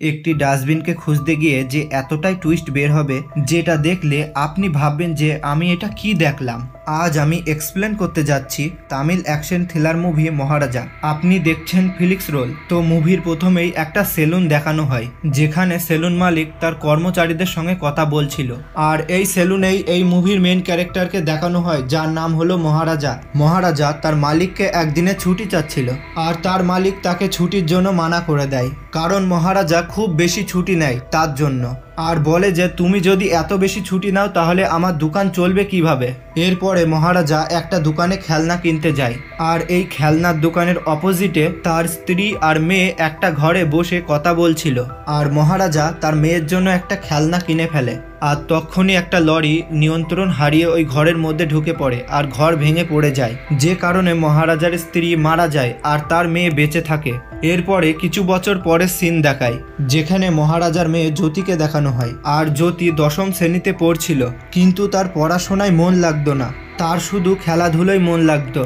একটি ডাস্টবিনকে খুঁজতে গিয়ে যে এতটাই টুইস্ট বের হবে যেটা দেখলে আপনি ভাববেন যে আমি এটা কি দেখলাম। আজ আমি এক্সপ্লেন করতে যাচ্ছি তামিল অ্যাকশন থ্রিলার মুভি মহারাজা। আপনি দেখছেন ফিলিক্স রোল। তো মুভির প্রথমেই একটা সেলুন দেখানো হয় যেখানে সেলুন মালিক তার কর্মচারীদের সঙ্গে কথা বলছিল। আর এই সেলুনেই এই মুভির মেন ক্যারেক্টারকে দেখানো হয় যার নাম হলো মহারাজা। মহারাজা তার মালিককে একদিনে ছুটি চাচ্ছিল আর তার মালিক তাকে ছুটির জন্য মানা করে দেয়, কারণ মহারাজা খুব বেশি ছুটি নেয় তার জন্য। আর বলে যে তুমি যদি এত বেশি ছুটি নাও তাহলে আমার দোকান চলবে কিভাবে। এরপরে মহারাজা একটা দোকানে খেলনা কিনতে যায় আর এই খেলনার দোকানের অপোজিটে তার স্ত্রী আর মেয়ে একটা ঘরে বসে কথা বলছিল। আর মহারাজা তার মেয়ের জন্য একটা খেলনা কিনে ফেলে আর তখনই একটা লরি নিয়ন্ত্রণ হারিয়ে ওই ঘরের মধ্যে ঢুকে পড়ে আর ঘর ভেঙে পড়ে যায়, যে কারণে মহারাজার স্ত্রী মারা যায় আর তার মেয়ে বেঁচে থাকে। এরপরে কিছু বছর পরে সিন দেখায় যেখানে মহারাজার মেয়ে জ্যোতিকে দেখানো হয়। আর জ্যোতি 10ম শ্রেণীতে পড়ছিল, কিন্তু তার পড়াশোনায় মন লাগতো না, তার শুধু খেলাধুলোয় মন লাগতো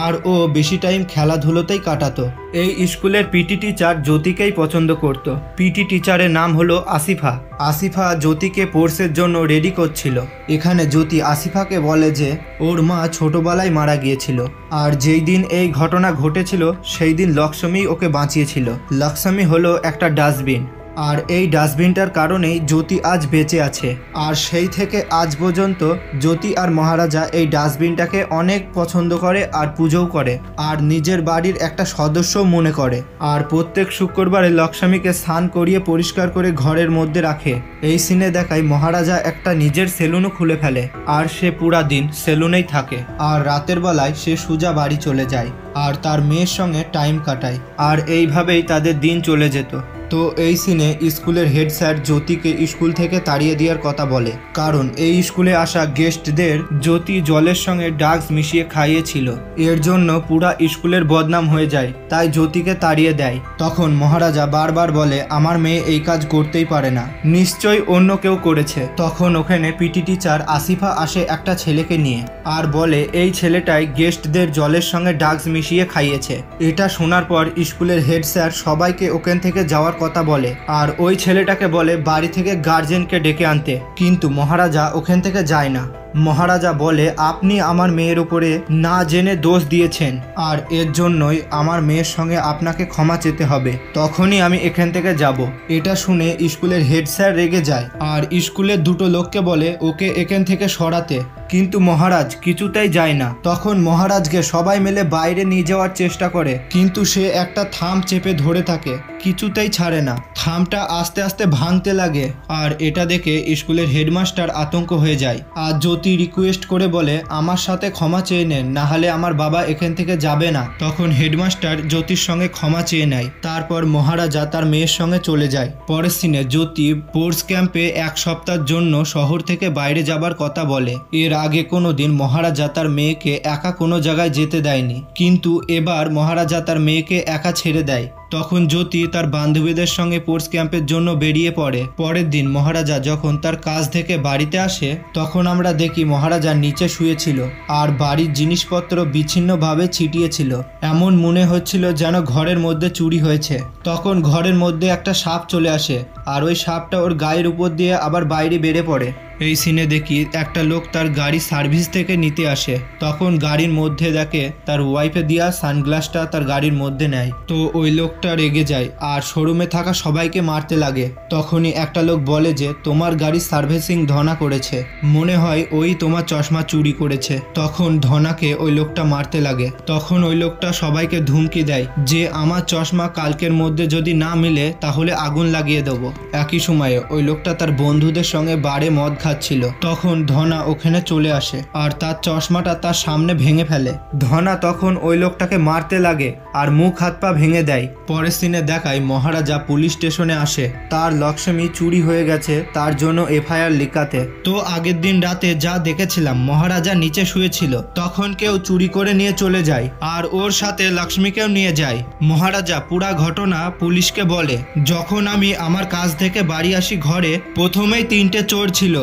আর ও বেশি টাইম খেলাধুলোতেই কাটাতো। এই স্কুলের পিটি টিচার জ্যোতিকেই পছন্দ করত। পিটি টিচারের নাম হলো আসিফা। আসিফা জ্যোতিকে কোর্সের জন্য রেডি করছিল। এখানে জ্যোতি আসিফাকে বলে যে ওর মা ছোটবেলায় মারা গিয়েছিল আর যেই দিন এই ঘটনা ঘটেছিল সেই দিন লক্ষ্মী ওকে বাঁচিয়েছিল। লক্ষ্মী হলো একটা ডাস্টবিন আর এই ডাস্টবিনটার কারণেই জ্যোতি আজ বেঁচে আছে। আর সেই থেকে আজ পর্যন্ত জ্যোতি আর মহারাজা এই ডাস্টবিনটাকে অনেক পছন্দ করে আর পুজোও করে আর নিজের বাড়ির একটা সদস্য মনে করে। আর প্রত্যেক শুক্রবারে লক্ষ্মীকে স্নান করিয়ে পরিষ্কার করে ঘরের মধ্যে রাখে। এই সিনে দেখায় মহারাজা একটা নিজের সেলুনও খুলে ফেলে আর সে পুরা দিন সেলুনেই থাকে আর রাতের বেলায় সে সোজা বাড়ি চলে যায় আর তার মেয়ের সঙ্গে টাইম কাটায়। আর এইভাবেই তাদের দিন চলে যেত। তো এই সিনে স্কুলের হেড স্যার জ্যোতিকে স্কুল থেকে তাড়িয়ে দেওয়ার কথা বলে, কারণ এই স্কুলে আসা গেস্টদের জ্যোতি জলের সঙ্গে ড্রাগস মিশিয়ে খাইয়েছিল। এর জন্য পুরা স্কুলের বদনাম হয়ে যায়, তাই জ্যোতিকে তাড়িয়ে দেয়। তখন মহারাজা বারবার বলে আমার মেয়ে এই কাজ করতেই পারে না, নিশ্চয়ই অন্য কেউ করেছে। তখন ওখানে পিটি টিচার আসিফা আসে একটা ছেলেকে নিয়ে আর বলে এই ছেলেটাই গেস্টদের জলের সঙ্গে ড্রাগস মিশিয়ে খাইয়েছে। এটা শোনার পর স্কুলের হেড স্যার সবাইকে ওখান থেকে যাওয়ার কথা বলে আর ওই ছেলেটাকে বলে বাড়ি থেকে গার্জেনকে ডেকে আনতে, কিন্তু মহারাজা ওখান থেকে যায় না। মহারাজা বলে আপনি আমার মেয়ের উপরে না জেনে দোষ দিয়েছেন আর এর জন্যই আমার মেয়ের সঙ্গে আপনাকে ক্ষমা চেতে হবে, তখনই আমি এখান থেকে যাব। এটা শুনে স্কুলের হেড স্যার রেগে যায় আর স্কুলের দুটো লোককে বলে ওকে এখান থেকে সরাতে, কিন্তু মহারাজ কিছুতেই যায় না। তখন মহারাজকে সবাই মিলে বাইরে নিয়ে যাওয়ার চেষ্টা করে, কিন্তু সে একটা থাম চেপে ধরে থাকে, কিছুতেই ছাড়ে না। থামটা আস্তে আস্তে ভাঙতে লাগে আর এটা দেখে স্কুলের হেডমাস্টার আতঙ্ক হয়ে যায় আর জ্যোতি রিকোয়েস্ট করে বলে আমার সাথে ক্ষমা চেয়ে নেন, না হলে আমার বাবা এখান থেকে যাবে না। তখন হেডমাস্টার জ্যোতির সঙ্গে ক্ষমা চেয়ে নেয়। তারপর মহারাজা তার মেয়ের সঙ্গে চলে যায়। পরের সিনে জ্যোতি স্পোর্টস ক্যাম্পে 1 সপ্তাহের জন্য শহর থেকে বাইরে যাবার কথা বলে। এর আগে কোনোদিন মহারাজা তার মেয়েকে একা কোনো জায়গায় যেতে দেয়নি, কিন্তু এবার মহারাজা তার মেয়েকে একা ছেড়ে দেয়। তখন জ্যোতি তার বান্ধবীদের সঙ্গে স্পোর্টস ক্যাম্পের জন্য বেরিয়ে পড়ে। পরের দিন মহারাজা যখন তার কাজ থেকে বাড়িতে আসে তখন আমরা দেখি মহারাজা নিচে শুয়েছিল আর বাড়ির জিনিসপত্র বিচ্ছিন্নভাবে ছিটিয়েছিল। এমন মনে হচ্ছিল যেন ঘরের মধ্যে চুরি হয়েছে। তখন ঘরের মধ্যে একটা সাপ চলে আসে আর ওই সাপটা ওর গায়ের উপর দিয়ে আবার বাইরে বেড়ে পড়ে। এই সিনে দেখি একটা লোক তার গাড়ি সার্ভিস থেকে নিতে আসে, তখন গাড়ির মধ্যে দেখে তার ওয়াইফে দেওয়া সানগ্লাসটা তার গাড়ির মধ্যে নেয়। তো ওই লোকটা রেগে যায় আর শোরুমে থাকা সবাইকে মারতে লাগে। তখনই একটা লোক বলে যে তোমার গাড়ির সার্ভিসিং ধনা করেছে, মনে হয় ওই তোমার চশমা চুরি করেছে। তখন ধনাকে ওই লোকটা মারতে লাগে। তখন ওই লোকটা সবাইকে ধুমকি দেয় যে আমার চশমা কালকের মধ্যে যদি না মিলে তাহলে আগুন লাগিয়ে দেবো। একই সময়ে ওই লোকটা তার বন্ধুদের সঙ্গে বারে মদ খাচ্ছিল। তখন ধনা ওখানে চলে আসে আর তার চশমাটা তার সামনে ভেঙে ফেলে। ধনা তখন ওই লোকটাকে মারতে লাগে আর মুখ হাত পা ভেঙে দেয়। পরের সিনে দেখায় মহারাজা পুলিশ স্টেশনে আসে তার লক্ষ্মী চুরি হয়ে গেছে তার জন্য এফআইআর লিখাতে। তো আগের দিন রাতে যা দেখেছিলাম মহারাজা নিচে শুয়েছিল, তখন কেউ চুরি করে নিয়ে চলে যায় আর ওর সাথে লক্ষ্মীকেও নিয়ে যায়। মহারাজা পুরা ঘটনা পুলিশকে বলে যখন আমি আমার কাজ থেকে বাড়ি আসি ঘরে প্রথমেই 3টে চোর ছিল,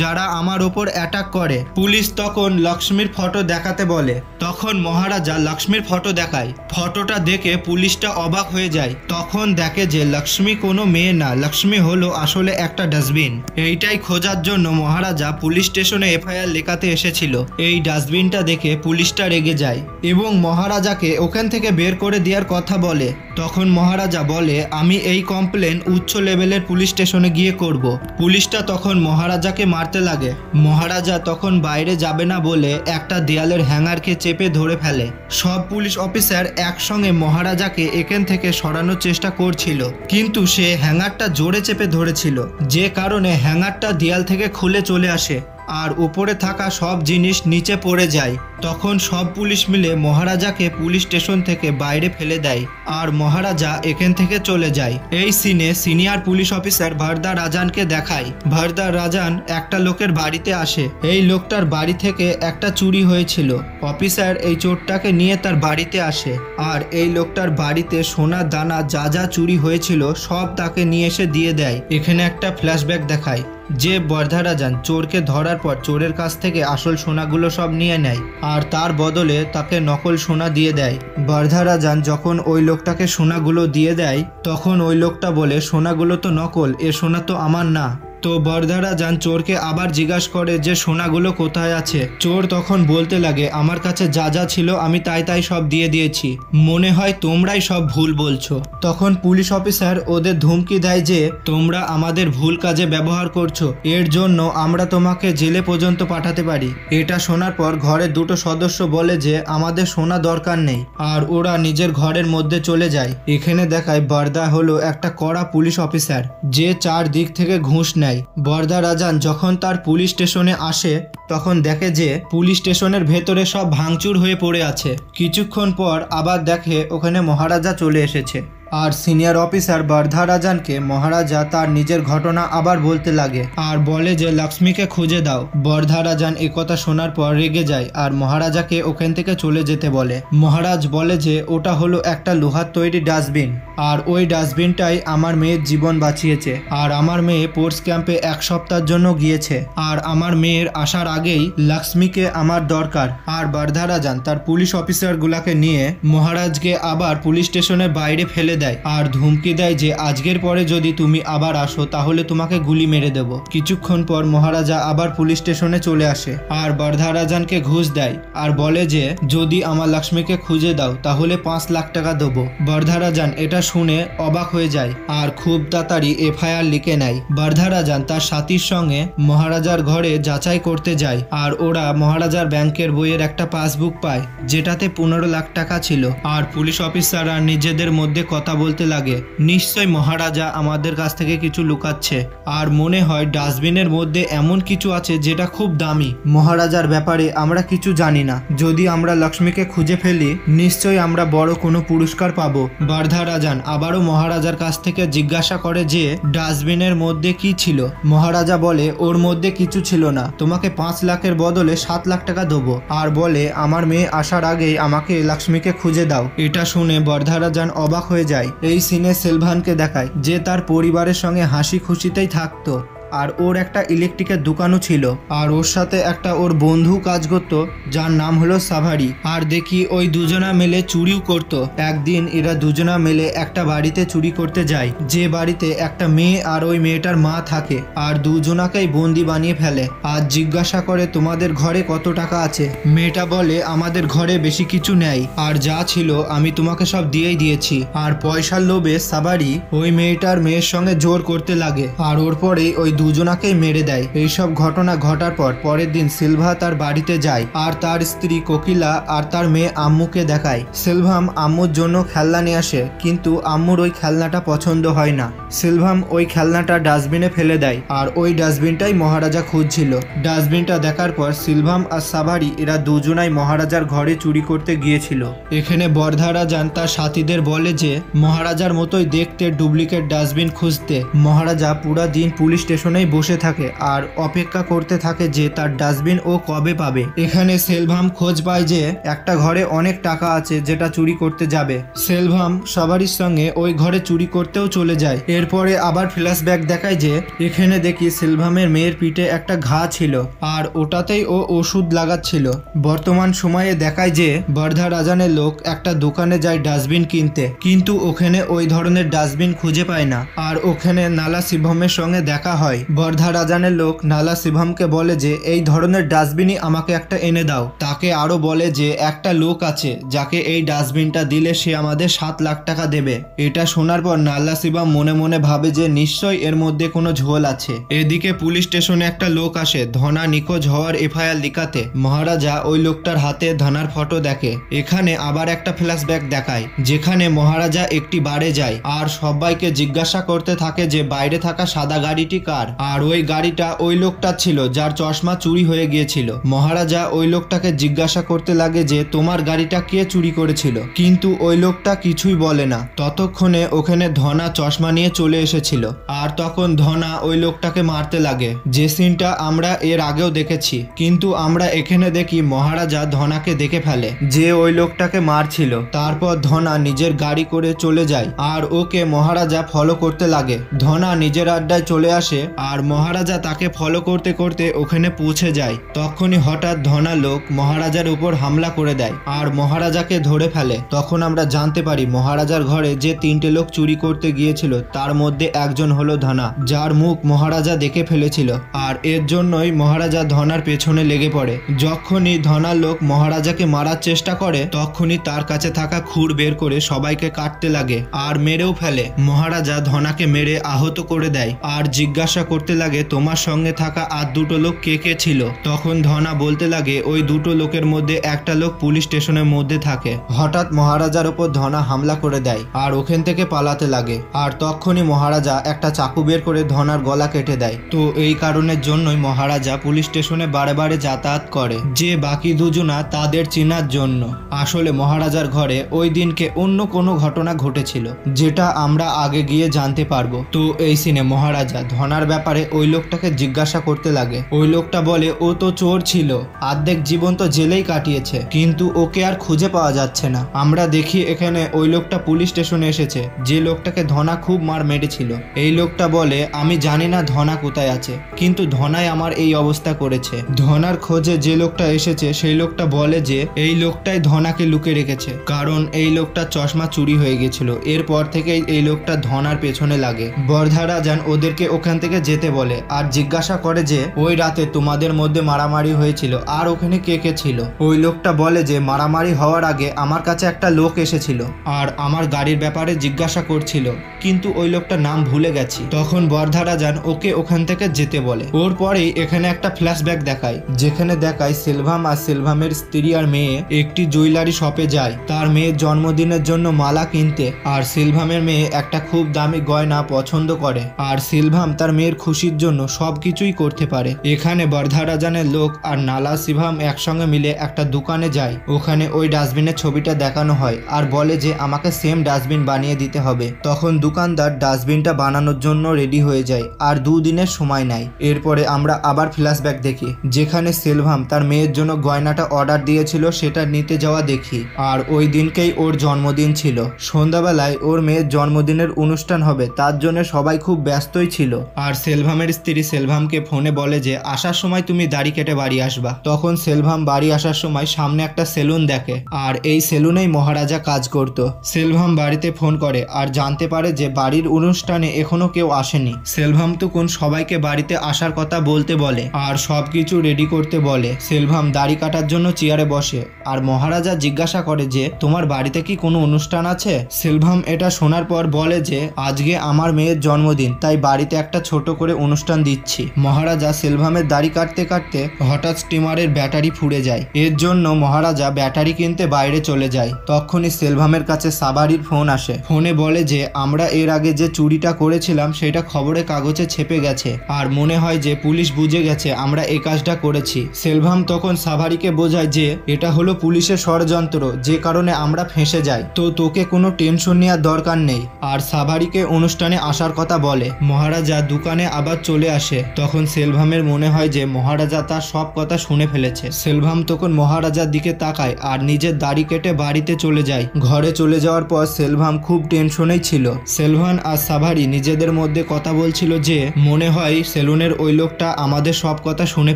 যারা আমার ওপর অ্যাটাক করে। পুলিশ তখন লক্ষ্মীর ফটো দেখাতে বলে। তখন মহারাজা লক্ষ্মীর ফটো দেখায়। ফটোটা দেখে পুলিশটা অবাক হয়ে যায়। তখন দেখে যে লক্ষ্মী কোনো মেয়ে না, লক্ষ্মী হলো আসলে একটা ডাস্টবিন। এইটাই খোঁজার জন্য মহারাজা পুলিশ স্টেশনে এফআইআর লেখাতে এসেছিল। এই ডাস্টবিনটা দেখে পুলিশটা রেগে যায় এবং মহারাজাকে ওখান থেকে বের করে দেওয়ার কথা বলে। তখন মহারাজা বলে, আমি এই কমপ্লেন উচ্চ লেভেলের পুলিশ স্টেশনে গিয়ে করব। পুলিশটা তখন মহারাজাকে মারতে লাগে। মহারাজা তখন বাইরে যাবে না বলে একটা দেয়ালের হ্যাঙ্গারকে চেপে ধরে ফেলে। সব পুলিশ অফিসার একসঙ্গে মহারাজাকে এখান থেকে সরানোর চেষ্টা করছিল, কিন্তু সে হ্যাঙ্গারটা জোরে চেপে ধরেছিল, যে কারণে হ্যাঙ্গারটা দেয়াল থেকে খুলে চলে আসে আর উপরে থাকা সব জিনিস নিচে পড়ে যায়। তখন সব পুলিশ মিলে মহারাজাকে পুলিশ স্টেশন থেকে বাইরে ফেলে দেয় আর মহারাজা এখান থেকে চলে যায়। এই সিনে সিনিয়র পুলিশ অফিসার ভারদা রাজানকে দেখায়। ভারদা রাজান একটা লোকের বাড়িতে আসে। এই লোকটার বাড়ি থেকে একটা চুরি হয়েছিল। অফিসার এই চোরটাকে নিয়ে তার বাড়িতে আসে আর এই লোকটার বাড়িতে সোনার দানা যা যা চুরি হয়েছিল সব তাকে নিয়ে এসে দিয়ে দেয়। এখানে একটা ফ্ল্যাশব্যাক দেখায় যে বর্ধা রাজান চোরকে ধরার পর চোরের কাছ থেকে আসল সোনাগুলো সব নিয়ে নেয় আর তার বদলে তাকে নকল সোনা দিয়ে দেয়। বর্ধা রাজান যখন ওই লোকটাকে সোনাগুলো দিয়ে দেয় তখন ওই লোকটা বলে, সোনাগুলো তো নকল, এ সোনা তো আমার না। তো বর্ধা রাজান চোরকে আবার জিজ্ঞাসা করে যে সোনাগুলো কোথায় আছে। চোর তখন বলতে লাগে, আমার কাছে যা যা ছিল আমি তাই সব দিয়ে দিয়েছি, মনে হয় তোমরাই সব ভুল বলছো। তখন পুলিশ অফিসার ওদের ধমকি দেয় যে তোমরা আমাদের ভুল কাজে ব্যবহার করছো, এর জন্য আমরা তোমাকে জেলে পর্যন্ত পাঠাতে পারি। এটা শোনার পর ঘরের দুটো সদস্য বলে যে আমাদের সোনা দরকার নেই আর ওরা নিজের ঘরের মধ্যে চলে যায়। এখানে দেখায় বর্ধা হলো একটা কড়া পুলিশ অফিসার যে চার দিক থেকে ঘুষ নেয়। বর্ধা রাজান যখন তার পুলিশ স্টেশনে আসে তখন দেখে যে পুলিশ স্টেশনের ভেতরে সব ভাঙচুর হয়ে পড়ে আছে। কিছুক্ষণ পর আবার দেখে ওখানে মহারাজা চলে এসেছে আর সিনিয়র অফিসার বর্ধা রাজানকে মহারাজা তার নিজের ঘটনা আবার বলতে লাগে আর বলে যে লক্ষ্মীকে খুঁজে দাও। বর্ধা রাজান একথা শোনার পর রেগে যায় আর মহারাজাকে ওখান থেকে চলে যেতে বলে। মহারাজ বলে যে ওটা হলো একটা লোহার তৈরি ডাস্টবিন আর ওই ডাস্টবিনটাই আমার মেয়ের জীবন বাঁচিয়েছে আর আমার মেয়ে স্পোর্টস ক্যাম্পে এক সপ্তাহের জন্য গিয়েছে আর আমার মেয়ের আসার আগেই লক্ষ্মীকে আমার দরকার। আর বর্ধা রাজান তার পুলিশ অফিসারগুলোকে নিয়ে মহারাজকে আবার পুলিশ স্টেশনের বাইরে ফেলে দেয় আর ধমকি দেয় যে আজকের পরে যদি তুমি আবার আসো তাহলে তোমাকে গুলি মেরে দেব। কিছুক্ষণ পর মহারাজা আবার পুলিশ স্টেশনে চলে আসে আর বর্ধা রাজানকে ঘুষ দেয় আর বলে যে যদি আমার লক্ষ্মীকে খুঁজে দাও তাহলে 5 লাখ টাকা দেবো। বর্ধা রাজান এটা শুনে অবাক হয়ে যায় আর খুব তাড়াতাড়ি এফআইআর লিখে নেয়। বর্ধা রাজান তার সাথীর সঙ্গে মহারাজার ঘরে যাচাই করতে যায় আর ওরা মহারাজার ব্যাংকের বইয়ের একটা পাসবুক পায় যেটাতে 15 লাখ টাকা ছিল। আর পুলিশ অফিসাররা নিজেদের মধ্যে কথা বলতে লাগে, নিশ্চয় মহারাজা আমাদের কাছ থেকে কিছু লুকাচ্ছে আর মনে হয় ডাস্টবিনের মধ্যে এমন কিছু আছে যেটা খুব দামি। মহারাজার ব্যাপারে আমরা কিছু জানি না, যদি আমরা লক্ষ্মীকে খুঁজে ফেলি নিশ্চয়ই আমরা বড় কোনো পুরস্কার পাবো। বর্ধা রাজান আবারও মহারাজার কাছ থেকে জিজ্ঞাসা করে যে ডাস্টবিনের মধ্যে কি ছিল। মহারাজা বলে ওর মধ্যে কিছু ছিল না, তোমাকে 5 লাখের বদলে 7 লাখ টাকা দেবো আর বলে আমার মেয়ে আসার আগেই আমাকে লক্ষ্মীকে খুঁজে দাও। এটা শুনে বর্ধা রাজান অবাক হয়ে যায়। এই সিনে সেলভানকে দেখায় যে তার পরিবারের সঙ্গে হাসি খুশিতেই থাকতো আর ওর একটা ইলেকট্রিকের দোকানও ছিল আর ওর সাথে একটা ওর বন্ধু কাজ করত যার নাম হলো সাভারি। আর দেখি ওই দুজনা মিলে চুরিও করত। একদিন এরা দুজনা মিলে একটা বাড়িতে চুরি করতে যায়, যে বাড়িতে একটা মেয়ে আর ওই মেয়েটার মা থাকে আর দুজনাকেই বন্দি বানিয়ে ফেলে আর জিজ্ঞাসা করে তোমাদের ঘরে কত টাকা আছে। মেয়েটা বলে আমাদের ঘরে বেশি কিছু নেই আর যা ছিল আমি তোমাকে সব দিয়েই দিয়েছি। আর পয়সার লোভে সাভারি ওই মেয়েটার মেয়ের সঙ্গে জোর করতে লাগে আর ওর পরেই ওই দুজনাকেই মেরে দেয়। এইসব ঘটনা ঘটার পর পরের দিন সিলভা তার বাড়িতে যায় আর তার স্ত্রী কোকিলা আর তার মেয়ে আম্মুকে দেখায়। সিলভাম আম্মুর জন্য খেলনা নিয়ে আসে কিন্তু আম্মুর ওই খেলনাটা পছন্দ হয় না। সিলভাম ওই খেলনাটা ডাস্টবিনে ফেলে দেয় আর ওই ডাস্টবিনটাই মহারাজা খুঁজছিল। ডাস্টবিনটা দেখার পর সিলভাম আর সাভারি এরা দুজনাই মহারাজার ঘরে চুরি করতে গিয়েছিল। এখানে বর্ধা রাজান তার সাথীদের বলে যে মহারাজার মতোই দেখতে ডুপ্লিকেট ডাস্টবিন খুঁজতে। মহারাজা পুরা দিন পুলিশ স্টেশন স্টেশনেই বসে থাকে আর অপেক্ষা করতে থাকে যে তার ডাস্টবিন ও কবে পাবে। এখানে সেলভাম খোঁজ পায় যে একটা ঘরে অনেক টাকা আছে যেটা চুরি করতে যাবে। সেলভাম সবারই সঙ্গে ওই ঘরে চুরি করতেও চলে যায়। এরপরে আবার ফ্ল্যাশব্যাক দেখায় যে এখানে দেখি সেলভামের মেয়ের পিঠে একটা ঘা ছিল আর ওটাতেই ও ওষুধ লাগাচ্ছিল। বর্তমান সময়ে দেখায় যে বর্ধা রাজানের লোক একটা দোকানে যায় ডাস্টবিন কিনতে, কিন্তু ওখানে ওই ধরনের ডাস্টবিন খুঁজে পায় না। আর ওখানে নালা শিবমের সঙ্গে দেখা হয়। বর্ধা রাজানের লোক নালা শিবমকে বলে যে এই ধরনের ডাস্টবিনই আমাকে একটা এনে দাও। তাকে আরো বলে যে একটা লোক আছে যাকে এই ডাস্টবিনটা দিলে সে আমাদের 7 লাখ টাকা দেবে। এটা শোনার পর নালা শিবম মনে মনে ভাবে যে নিশ্চয়ই এর মধ্যে কোনো ঝোল আছে। এদিকে পুলিশ স্টেশনে একটা লোক আসে ধনা নিখোঁজ হওয়ার এফআইআর লিখাতে। মহারাজা ওই লোকটার হাতে ধনার ফটো দেখে। এখানে আবার একটা ফ্ল্যাশব্যাক দেখায় যেখানে মহারাজা একটি বারে যায় আর সবাইকে জিজ্ঞাসা করতে থাকে যে বাইরে থাকা সাদা গাড়িটি কার। আর ওই গাড়িটা ওই লোকটা ছিল যার চশমা চুরি হয়ে গিয়েছিল। মহারাজা ওই লোকটাকে জিজ্ঞাসা করতে লাগে যে তোমার গাড়িটা কে চুরি করেছিল, কিন্তু ওই লোকটা কিছুই বলে না। ততক্ষণে ওখানে ধনা চশমা নিয়ে চলে এসেছিল আর তখন ধনা ওই লোকটাকে মারতে লাগে, যে সিনটা আমরা এর আগেও দেখেছি। কিন্তু আমরা এখানে দেখি মহারাজা ধনাকে দেখে ফেলে যে ওই লোকটাকে মারছিল। তারপর ধনা নিজের গাড়ি করে চলে যায় আর ওকে মহারাজা ফলো করতে লাগে। ধনা নিজের আড্ডায় চলে আসে আর মহারাজা তাকে ফলো করতে করতে ওখানে পৌঁছে যায়। তখনই হঠাৎ ধনা লোক মহারাজার উপর হামলা করে দেয় আর মহারাজাকে ধরে ফেলে। তখন আমরা জানতে পারি মহারাজার ঘরে যে 3টে লোক চুরি করতে গিয়েছিল তার মধ্যে একজন হলো ধনা, যার মুখ মহারাজা দেখে ফেলেছিল। আর এর জন্যই মহারাজা ধনার পেছনে লেগে পড়ে। যখনই ধনার লোক মহারাজাকে মারার চেষ্টা করে তখনই তার কাছে থাকা খুর বের করে সবাইকে কাটতে লাগে আর মেরেও ফেলে। মহারাজা ধনাকে মেরে আহত করে দেয় আর জিজ্ঞাসা করতে লাগে তোমার সঙ্গে থাকা আর 2টো লোক কে কে ছিল। তখন ধনা বলতে লাগে ওই 2টো লোকের মধ্যে একটা লোক পুলিশ স্টেশনের মধ্যে থাকে। হঠাৎ মহারাজার ওপর ধনা হামলা করে দেয় আর ওখান থেকে পালাতে লাগে। আর তখনই মহারাজা একটা চাকু বের করে ধনার গলা কেটে দেয়। তো এই কারণের জন্যই মহারাজা পুলিশ স্টেশনে বারে বারে যাতায়াত করে যে বাকি দুজনা তাদের চেনার জন্য। আসলে মহারাজার ঘরে ওই দিনকে অন্য কোনো ঘটনা ঘটেছিল যেটা আমরা আগে গিয়ে জানতে পারবো। তো এই সিনে মহারাজা ধনার ব্যাপারে ওই লোকটাকে জিজ্ঞাসা করতে লাগে। ওই লোকটা বলে ও তো চোর ছিল, অর্ধেক জীবন তো জেলেই কাটিয়েছে, কিন্তু ওকে আর খুঁজে পাওয়া যাচ্ছে না। আমরা দেখি এখানে ওই লোকটা পুলিশ স্টেশনে এসেছে যে লোকটাকে ধনা খুব মার মেরেছিল। এই লোকটা বলে আমি জানি না ধনা কোথায় আছে, কিন্তু ধনাই আমার এই অবস্থা করেছে। ধনার খোঁজে যে লোকটা এসেছে সেই লোকটা বলে যে এই লোকটাই ধনাকে লুকে রেখেছে, কারণ এই লোকটা চশমা চুরি হয়ে গেছিল। এরপর থেকেই এই লোকটা ধনার পেছনে লাগে। বর্ধা রাজান ওদেরকে ওখান থেকে যেতে বলে আর জিজ্ঞাসা করে যে ওই রাতে তোমাদের মধ্যে মারামারি হয়েছিল আর ওখানে কে কে ছিল। ওই লোকটা বলে যে মারামারি হওয়ার আগে আমার কাছে একটা লোক এসেছিল আর আমার গাড়ির ব্যাপারে জিজ্ঞাসা করছিল, কিন্তু ওই লোকটার নাম ভুলে গেছি। তখন বর্ধা রাজান ওকে ওখান থেকে যেতে বলে। ওর পরেই এখানে একটা ফ্ল্যাশব্যাক দেখায় যেখানে দেখায় সেলভাম আর সেলভামের স্ত্রী আর মেয়ে একটি জুয়েলারি শপে যায় তার মেয়ের জন্মদিনের জন্য মালা কিনতে। আর সেলভামের মেয়ে একটা খুব দামি গয়না পছন্দ করে আর সেলভাম তার মেয়ের খুশির জন্য সবকিছুই করতে পারে। এখানে বর্ধা রাজানের লোক আর নালা শিবম একসঙ্গে মিলে একটা দোকানে যায়। ওখানে ওই ডাস্টবিনের ছবিটা দেখানো হয় আর বলে যে আমাকে সেম ডাস্টবিন বানিয়ে দিতে হবে। তখন দোকানদার ডাস্টবিনটা বানানোর জন্য রেডি হয়ে যায় আর 2 দিনের সময় নেয়। এরপরে আমরা আবার ফ্ল্যাশব্যাক দেখি যেখানে সেলভাম তার মেয়ের জন্য গয়নাটা অর্ডার দিয়েছিল সেটা নিতে যাওয়া দেখি। আর ওই দিনকেই ওর জন্মদিন ছিল। সন্ধ্যাবেলায় ওর মেয়ের জন্মদিনের অনুষ্ঠান হবে, তার জন্য সবাই খুব ব্যস্তই ছিল। আর সেলভামের স্ত্রী সেলভামকে ফোনে বলে যে আসার সময় তুমি দাড়ি কেটে বাড়ি আসবা। তখন সেলভাম বাড়ি আসার সময় সামনে একটা সেলুন দেখে আর এই সেলুনেই মহারাজা কাজ করত। সেলভাম বাড়িতে ফোন করে আর জানতে পারে যে বাড়ির অনুষ্ঠানে এখনো কেউ আসেনি। সেলভাম তখন সবাইকে বাড়িতে আসার কথা বলতে বলে আর সবকিছু রেডি করতে বলে। সেলভাম দাড়ি কাটার জন্য চেয়ারে বসে আর মহারাজা জিজ্ঞাসা করে যে তোমার বাড়িতে কি কোনো অনুষ্ঠান আছে। সেলভাম এটা শোনার পর বলে যে আজকে আমার মেয়ের জন্মদিন, তাই বাড়িতে একটা ছোট করে অনুষ্ঠান দিচ্ছি। মহারাজা সেলভামের দাড়ি কাটতে কাটতে হঠাৎ স্টিমারের ব্যাটারি ফুরে যায়। এর জন্য মহারাজা ব্যাটারি কিনতে বাইরে চলে যায়। তখনই সেলভামের কাছে সাবারির ফোন আসে। ফোনে বলে যে আমরা এর আগে যে চুরিটা করেছিলাম সেটা খবরের কাগজে ছেপে গেছে আর মনে হয় যে পুলিশ বুঝে গেছে আমরা এই কাজটা করেছি। সেলভাম তখন সাভারিকে বোঝায় যে এটা হলো পুলিশের ষড়যন্ত্র, যে কারণে আমরা ফেঁসে যাই, তো তোকে কোনো টেনশন নেওয়ার দরকার নেই। আর সাভারিকে অনুষ্ঠানে আসার কথা বলে। মহারাজা দোকান সেখানে আবার চলে আসে। তখন সেলভামের মনে হয় যে মহারাজা তার সব কথা শুনে ফেলেছে। সেলভাম তখন মহারাজার দিকে তাকায় আর নিজের দাড়ি কেটে বাড়িতে চলে যায়। ঘরে চলে যাওয়ার পর সেলভাম খুব টেনশনেই ছিল। সেলভান আর সাভারি নিজেদের মধ্যে কথা বলছিল যে মনে হয় সেলুনের ওই লোকটা আমাদের সব কথা শুনে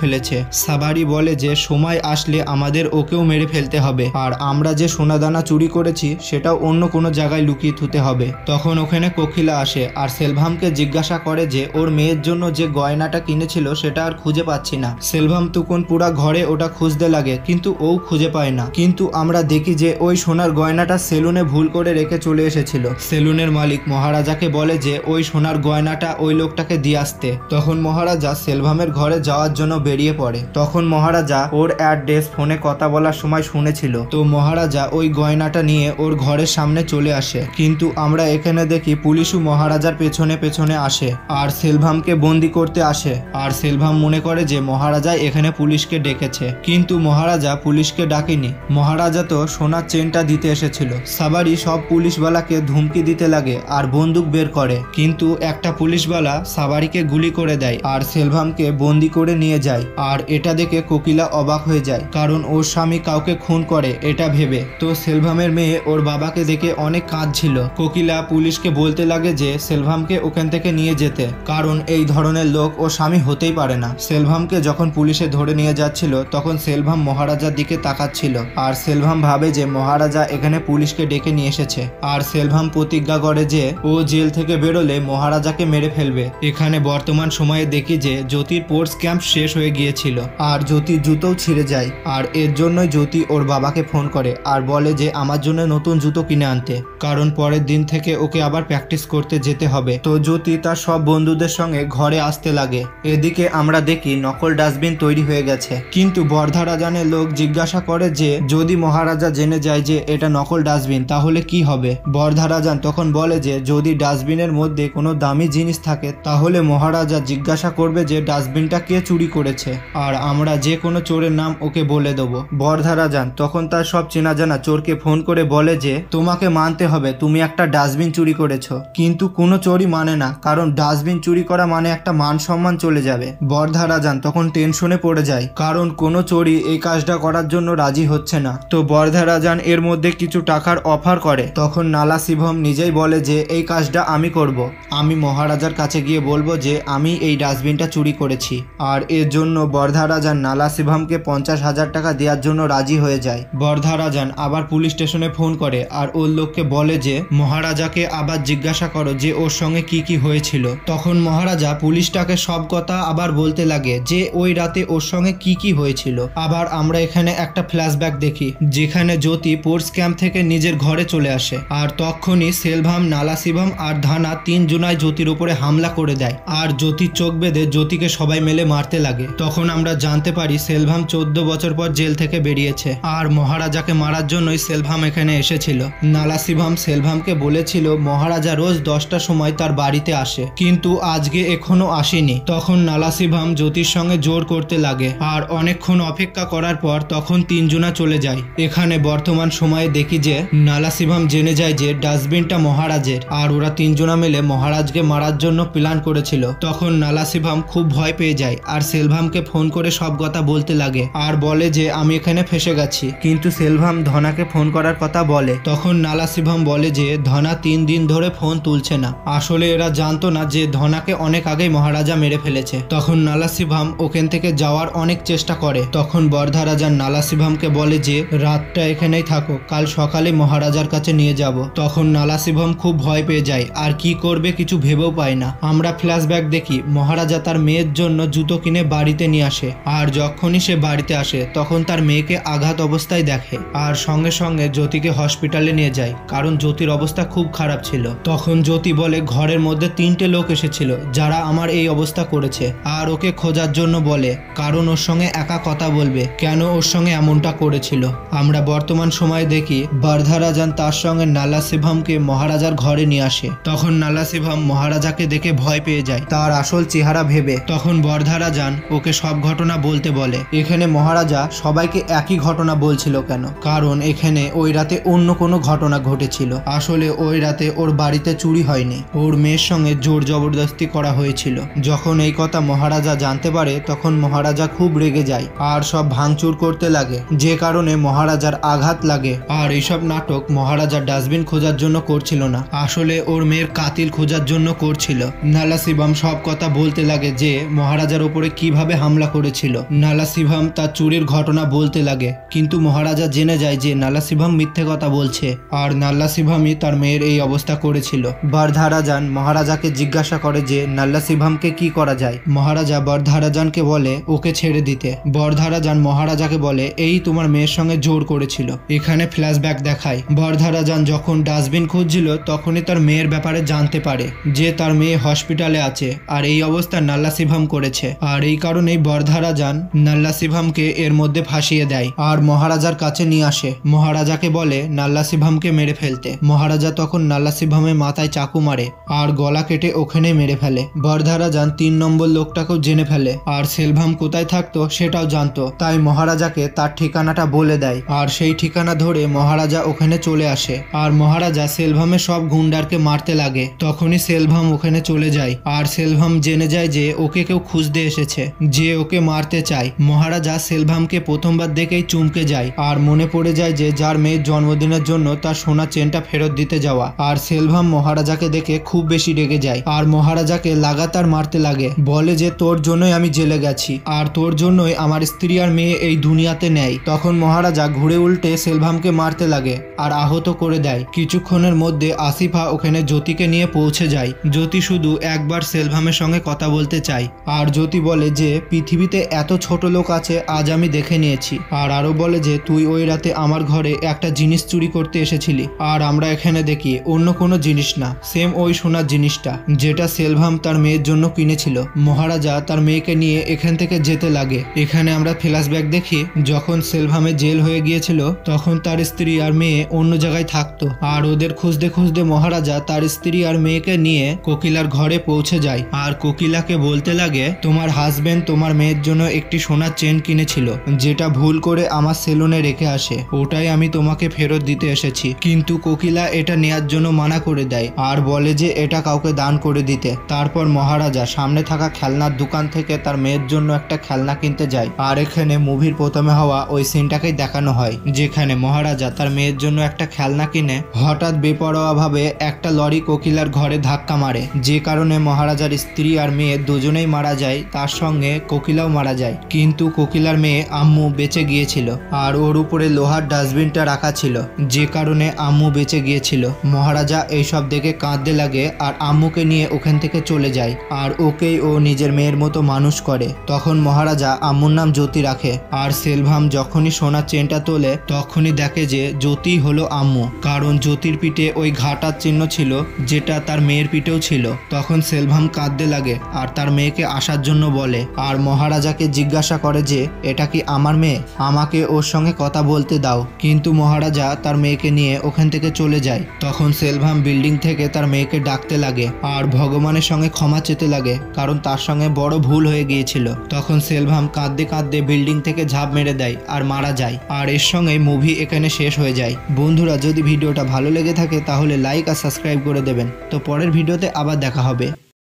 ফেলেছে। সাভারি বলে যে সময় আসলে আমাদের ওকেও মেরে ফেলতে হবে, আর আমরা যে সোনাদানা চুরি করেছি সেটাও অন্য কোনো জায়গায় লুকিয়ে থুতে হবে। তখন ওখানে কোকিলা আসে আর সেলভামকে জিজ্ঞাসা করে যে ওর মেয়ের জন্য যে গয়নাটা কিনেছিল সেটা আর খুঁজে পাচ্ছি না। সেলভাম তখন পুরা ঘরে ওটা খুঁজতে লাগে কিন্তু ও খুঁজে পায় না। কিন্তু আমরা দেখি যে ওই সোনার গয়নাটা সেলুনে ভুল করে রেখে চলে এসেছিল। সেলুনের মালিক মহারাজাকে বলে যে ওই সোনার গয়নাটা ওই লোকটাকে দিয়ে আসতে। তখন মহারাজা সেলভামের ঘরে যাওয়ার জন্য বেরিয়ে পড়ে। তখন মহারাজা ওর অ্যাড্রেস ফোনে কথা বলার সময় শুনেছিল। তো মহারাজা ওই গয়নাটা নিয়ে ওর ঘরের সামনে চলে আসে। কিন্তু আমরা এখানে দেখি পুলিশও মহারাজার পেছনে পেছনে আসে আর সেলভামকে বন্দি করতে আসে। আর সেলভাম মনে করে যে মহারাজা এখানে পুলিশকে ডেকেছে, কিন্তু মহারাজা পুলিশকে ডাকেনি। মহারাজা তো সোনার চেনটা দিতে এসেছিল। সাভারি সব পুলিশওয়ালাকে ধুমকি দিতে লাগে আর বন্দুক বের করে, কিন্তু একটা পুলিশওয়ালা সাভারিকে গুলি করে দেয় আর সেলভামকে বন্দি করে নিয়ে যায়। আর এটা দেখে কোকিলা অবাক হয়ে যায়, কারণ ওর স্বামী কাউকে খুন করে এটা ভেবে। তো সেলভামের মেয়ে ওর বাবাকে দেখে অনেক কাঁদছিল। কোকিলা পুলিশকে বলতে লাগে যে সেলভামকে ওখান থেকে নিয়ে যেতে, কারণ এই ধরনের লোক ও স্বামী হতেই পারে না। সেলভামকে যখন পুলিশে ধরে নিয়ে যাচ্ছিল তখন সেলভাম মহারাজার দিকে তাকাচ্ছিল আর সেলভাম ভাবে যে মহারাজা এখানে পুলিশকে ডেকে নিয়ে এসেছে। আর সেলভাম প্রতিজ্ঞা করে যে ও জেল থেকে বেরোলে মহারাজাকে মেরে ফেলবে। এখানে বর্তমান সময়ে দেখি যে জ্যোতির স্পোর্টস ক্যাম্প শেষ হয়ে গিয়েছিল আর জ্যোতির জুতোও ছিঁড়ে যায়। আর এর জন্যই জ্যোতি ওর বাবাকে ফোন করে আর বলে যে আমার জন্য নতুন জুতো কিনে আনতে, কারণ পরের দিন থেকে ওকে আবার প্র্যাকটিস করতে যেতে হবে। তো জ্যোতি তার সব বন্ধুদের সঙ্গে ঘরে আসতে লাগে। এদিকে আমরা দেখি নকল ডাস্টবিন তৈরি হয়ে গেছে, কিন্তু বর্ধা রাজানের লোক জিজ্ঞাসা করে যে যদি মহারাজা জেনে যায় যে এটা নকল ডাস্টবিন তাহলে কি হবে। বর্ধা রাজান তখন বলে যে যদি ডাস্টবিনের মধ্যে কোনো দামি জিনিস থাকে তাহলে মহারাজা জিজ্ঞাসা করবে যে ডাস্টবিনটা কে চুরি করেছে, আর আমরা যে কোনো চোরের নাম ওকে বলে দেবো। বর্ধা রাজান তখন তার সব চেনা জানা চোরকে ফোন করে বলে যে তোমাকে মানতে হবে তুমি একটা ডাস্টবিন চুরি করেছো, কিন্তু কোনো চোরই মানে না, কারণ ডাস্টবিন চুরি করা মানে একটা মান সম্মান চলে যাবে। বর্ধা রাজান তখন টেনশনে পড়ে যায়, কারণ কোনো চোরই এই কাজটা করার জন্য রাজি হচ্ছে না। তো বর্ধা রাজান এর মধ্যে কিছু টাকার অফার করে। তখন নালা শিবম নিজেই বলে যে এই কাজটা আমি করব, আমি মহারাজার কাছে গিয়ে বলবো যে আমি এই ডাস্টবিনটা চুরি করেছি। আর এর জন্য বর্ধা রাজান নালা শিবমকে 50,000 টাকা দেওয়ার জন্য রাজি হয়ে যায়। বর্ধা রাজান আবার পুলিশ স্টেশনে ফোন করে আর ওর লোককে বলে যে মহারাজাকে আবার জিজ্ঞাসা করো যে ওর সঙ্গে কি কি হয়েছিল। তখন মহারাজা পুলিশটাকে সব কথা আবার বলতে লাগে যে ওই রাতে ওর সঙ্গে কি কি হয়েছিল। আবার আমরা এখানে একটা ফ্ল্যাশব্যাক দেখি যেখানে জ্যোতি স্পোর্টস ক্যাম্প থেকে নিজের ঘরে চলে আসে আর তখনই সেলভাম, নালা শিবম আর ধানা 3 জনাই জ্যোতির উপরে হামলা করে দেয় আর জ্যোতির চোখ বেঁধে জ্যোতিকে সবাই মিলে মারতে লাগে। তখন আমরা জানতে পারি সেলভাম 14 বছর পর জেল থেকে বেরিয়েছে আর মহারাজাকে মারার জন্যই সেলভাম এখানে এসেছিল। নালা শিবম সেলভামকে বলেছিল মহারাজা রোজ 10টার সময় তার বাড়িতে আসে, কিন্তু আজকে এখনো আসেনি। তখন নালা শিবম জ্যোতির সঙ্গে জোর করতে লাগে আর অনেকক্ষণ অপেক্ষা করার পর তখন 3 জনা চলে যায়। এখানে বর্তমান সময়ে দেখি যে নালা শিবম জেনে যায় যে ডাস্টবিনটা মহারাজের আর ওরা 3 জনা মিলে মহারাজকে মারার জন্য প্ল্যান করেছিল। তখন নালা শিবম খুব ভয় পেয়ে যায় আর সেলভামকে ফোন করে সব কথা বলতে লাগে আর বলে যে আমি এখানে ফেসে গেছি। কিন্তু সেলভাম ধনাকে ফোন করার কথা বলে। তখন নালা শিবম বলে যে ধনা 3 দিন ধরে ফোন তুলছে না, আসলে এরা জানতো না যে ধনাকে অনেক আগেই মহারাজা মেরে ফেলেছে। তখন নালা শিবম ওখান থেকে যাওয়ার অনেক চেষ্টা করে। তখন বর্ধা রাজা নালা শিবমকে বলে যে রাতটা এখানেই থাকো, কাল সকালে মহারাজার কাছে নিয়ে যাব। তখন নালা শিবম খুব ভয় পেয়ে যায় আর কি করবে কিছু ভেবেও পায় না। আমরা ফ্ল্যাশব্যাক দেখি মহারাজা তার মেয়ের জন্য জুতো কিনে বাড়িতে নিয়ে আসে আর যখনই সে বাড়িতে আসে তখন তার মেয়েকে আঘাত অবস্থায় দেখে আর সঙ্গে সঙ্গে জ্যোতিকে হসপিটালে নিয়ে যায়, কারণ জ্যোতির অবস্থা খুব খারাপ ছিল। তখন জ্যোতি বলে ঘরের মধ্যে 3টে লোক এসেছিল যারা আমার এই অবস্থা করেছে আর ওকে খোঁজার জন্য বলে, কারণ ওর সঙ্গে একা কথা বলবে কেন ওর সঙ্গে এমনটা করেছিল। আমরা বর্তমান সময়ে দেখি বর্ধা রাজান তার সঙ্গে নালা শিবমকে মহারাজার ঘরে নিয়ে আসে। তখন নালা শিবম মহারাজাকে দেখে ভয় পেয়ে যায় তার আসল চেহারা ভেবে। তখন বর্ধা রাজান ওকে সব ঘটনা বলতে বলে। এখানে মহারাজা সবাইকে একই ঘটনা বলছিল কেন, কারণ এখানে ওই রাতে অন্য কোনো ঘটনা ঘটেছিল। আসলে ওই রাতে ওর বাড়িতে চুরি হয়নি, ওর মেয়ের সঙ্গে জোর জবরদস্তি করা হয়েছিল। যখন এই কথা মহারাজা জানতে পারে তখন মহারাজা খুব রেগে যায় আর সব ভাঙচুর করতে লাগে, যে কারণে মহারাজার আঘাত লাগে। আর এইসব নাটক মহারাজা ডাস্টবিন খোঁজার জন্য করছিল না, আসলে ওর মেয়ের কাতিল খোঁজার জন্য করছিল। নালাসিভাম সব কথা বলতে লাগে যে মহারাজার উপরে কিভাবে হামলা করেছিল। নালাসিভাম তার চুরির ঘটনা বলতে লাগে, কিন্তু মহারাজা জেনে যায় যে নালাসিভাম মিথ্যে কথা বলছে আর নালাসিভামই তার মেয়ের এই অবস্থা করেছিল। বরধারাজান মহারাজাকে জিজ্ঞাসা করে যে নালাসিভামকে কি করা যায়। মহারাজা বরধারাজানকে বলে ওকে ছেড়ে দিতে। বরধারাজান মহারাজাকে বলে এই তোমার মেয়ের সঙ্গে জোর করেছিল। এখানে ফ্ল্যাশব্যাক দেখায় বরধারাজান যখন ডাস্টবিন খুঁজছিল তখনই তার মেয়ের ব্যাপারে জানতে পারে যে তার মেয়ে হসপিটালে আছে আর এই অবস্থা নালাসিভাম করেছে। আর এই কারণেই বরধারাজান নালাসিভামকে এর মধ্যে ফাঁসিয়ে দেয় আর মহারাজার কাছে নিয়ে আসে। মহারাজাকে বলে নালাসিভামকে মেরে ফেলতে। মহারাজা তখন নালাসিভামের মাথায় চাকু মারে আর গলা কেটে ওখানেই মেরে ফেলে। বরধারাজান 3 নম্বর লোকটাকেও জেনে ফেলে আর সেলভাম কোথায় থাকতো সেটাও জানতো, তাই মহারাজাকে তার ঠিকানাটা বলে দেয় আর সেই ঠিকানা ধরে মহারাজা ওখানে চলে আসে। আর মহারাজা সেলভামের সব গুন্ডারকে মারতে লাগে। তখনই সেলভাম ওখানে চলে যায় আর সেলভাম জেনে যায় যে ওকে কেউ খুঁজতে এসেছে, যে ওকে মারতে চায়। মহারাজা সেলভামকে প্রথমবার দেখেই চমকে যায় আর মনে পড়ে যায় যে যার মেয়ের জন্মদিনের জন্য তার সোনা চেনটা ফেরত দিতে যাওয়া। আর সেলভাম মহারাজাকে দেখে খুব বেশি রেগে যায় আর মহারাজাকে লাগাতার মারতে লাগে, বলে যে তোর জন্যই আমি জেলে গেছি আর তোর জন্যই আমার স্ত্রী আর মেয়ে এই দুনিয়াতে নেই। তখন মহারাজা ঘুরে উল্টে সেলভামকে মারতে লাগে আর আহত করে দেয়। কিছুক্ষণের মধ্যে আসিফা ওখানে জ্যোতিকে নিয়ে পৌঁছে যায়। জ্যোতি শুধু একবার সেলভামের সঙ্গে কথা বলতে চায় আর জ্যোতি বলে যে পৃথিবীতে এত ছোট লোক আছে আজ আমি দেখে নিয়েছি। আর আরো বলে যে তুই ওই রাতে আমার ঘরে একটা জিনিস চুরি করতে এসেছিলি আর আমরা এখানে দেখি অন্য কোনো জিনিস না, সেম ওই সোনার জিনিসটা যেটা সেলভাম তার মেয়ের জন্য কিনেছিল। মহারাজা তার মেয়েকে নিয়ে এখান থেকে যেতে লাগে। এখানে আমরা ফ্ল্যাশব্যাক দেখি যখন সেলভামের জেল হয়ে গিয়েছিল তখন তার স্ত্রী আর মেয়ে অন্য জায়গায় থাকতো আর ওদের খুঁজতে খুঁজতে মহারাজা তার স্ত্রী আর মেয়েকে নিয়ে কোকিলার ঘরে পৌঁছে যায় আর কোকিলাকে বলতে লাগে তোমার হাজবেন্ড তোমার মেয়ের জন্য একটি সোনার চেন কিনেছিল যেটা ভুল করে আমার সেলুনে রেখে আসে, ওটাই আমি তোমাকে ফেরত দিতে এসেছি। কিন্তু কোকিলা এটা নেয়ার জন্য মানা করে দেয় আর বলে যে এটা কাউকে দান করে দিতে। তারপর মহারাজা সামনে থাকা খেলনার দোকান থেকে তার মেয়ের জন্য একটা খেলনা কিনতে যায় আর এখানে মুভির প্রথমে হওয়া ওই সিনটাকেই দেখানো হয় যেখানে মহারাজা তার মেয়ের জন্য একটা খেলনা কিনে হঠাৎ বেপরোয়া ভাবে একটা লরি কোকিলার ঘরে ধাক্কা মারে, যে কারণে মহারাজার স্ত্রী আর মেয়ে দুজনেই মারা যায়, তার সঙ্গে কোকিলাও মারা যায়। কিন্তু কোকিলার মেয়ে আম্মু বেঁচে গিয়েছিল আর ওর উপরে লোহার ডাস্টবিনটা রাখা ছিল, যে কারণে আম্মু বেঁচে গিয়েছিল। মহারাজা এইসব দেখে কাঁদতে লাগে আর আম্মুকে নিয়ে ওখান থেকে চলে যায় আর ওকেই ও নিজের মেয়ের মতো মানুষ করে। তখন মহারাজা আম্মুর নাম জ্যোতি রাখে আর সেলভাম যখনই সোনার চেনটা তোলে তখনই দেখে যে জ্যোতি হলো আম্মু, কারণ জ্যোতির পিঠে ওই ঘাটার চিহ্ন ছিল যেটা তার মেয়ের পিঠেও ছিল। তখন সেলভাম কাঁদতে লাগে আর তার মেয়েকে আসার জন্য বলে আর মহারাজাকে জিজ্ঞাসা করে যে এটা কি আমার মেয়ে, আমাকে ওর সঙ্গে কথা বলতে দাও। কিন্তু মহারাজা তার মেয়েকে নিয়ে ওখান থেকে চলে যায়। তখন সেলভাম বিল্ডিং থেকে তার মেয়েকে ডাকতে লাগে আর ভগবানের সঙ্গে ক্ষমা চেতে লাগে, কারণ তার সঙ্গে বড় ভুল হয়ে গিয়েছিল। তখন সেলভাম কাঁদতে কাঁদতে বিল্ডিং থেকে ঝাঁপ মেরে দেয় আর মারা যায়। আর এর সঙ্গে মুভি এখানে শেষ হয়ে যায়। বন্ধুরা, যদি ভিডিওটা ভালো লেগে থাকে তাহলে লাইক আর সাবস্ক্রাইব করে দেবেন। তো পরের ভিডিওতে আবার দেখা হবে।